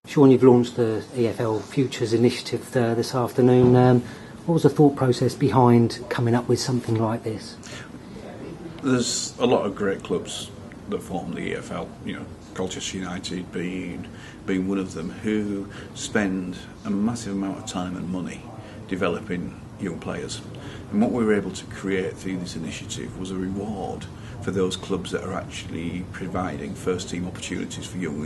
Shaun, you've launched the EFL Futures initiative this afternoon. What was the thought process behind coming up with something like this? There's a lot of great clubs that form the EFL, Colchester United being one of them, who spend a massive amount of time and money developing young players. And what we were able to create through this initiative was a reward for those clubs that are actually providing first team opportunities for young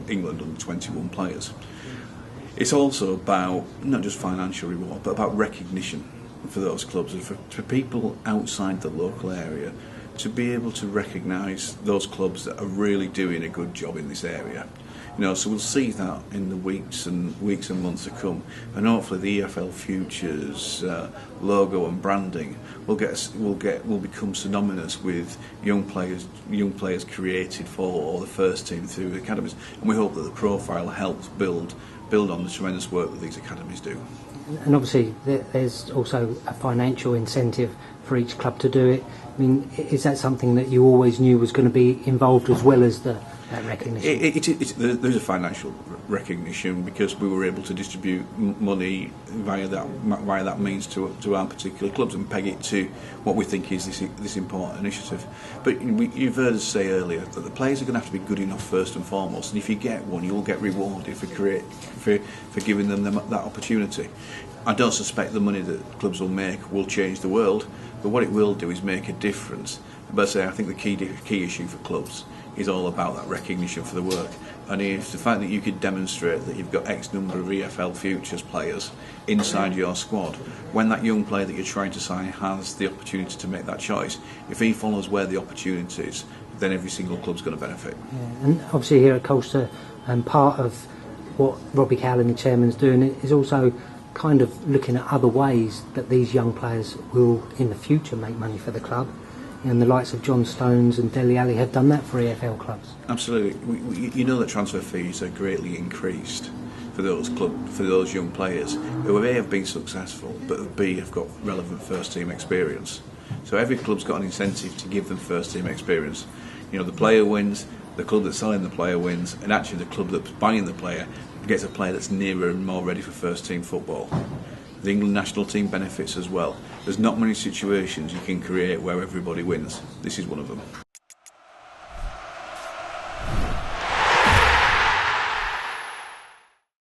England under 21 players. It's also about not just financial reward, but about recognition for those clubs and for people outside the local area to be able to recognise those clubs that are really doing a good job in this area. So we'll see that in the weeks and months to come, and hopefully the EFL Futures logo and branding will become synonymous with young players created for the first team through the academies, and we hope that the profile helps build on the tremendous work that these academies do. And obviously there's also a financial incentive for each club to do it. I mean, is that something that you always knew was going to be involved as well as that recognition? There's a financial recognition because we were able to distribute money via that means to our particular clubs and peg it to what we think is this important initiative. But you've heard us say earlier that the players are going to have to be good enough first and foremost, and if you get one, you'll get rewarded for giving them that opportunity. I don't suspect the money that clubs will make will change the world, but what it will do is make a difference. But I think the key issue for clubs is all about that recognition for the work. And if the fact that you could demonstrate that you've got X number of EFL Futures players inside your squad, when that young player that you're trying to sign has the opportunity to make that choice, if he follows where the opportunity is, then every single club's going to benefit. Yeah, and obviously here at Colchester, part of what Robbie Cowlin, the chairman's doing, is also kind of looking at other ways that these young players will in the future make money for the club. And the likes of John Stones and Dele Alli have done that for EFL clubs. Absolutely. That transfer fees are greatly increased for those young players who A have been successful, but B have got relevant first team experience. So every club's got an incentive to give them first team experience. The player wins, the club that's selling the player wins, and actually the club that's buying the player gets a player that's nearer and more ready for first team football. The England national team benefits as well. There's not many situations you can create where everybody wins. This is one of them.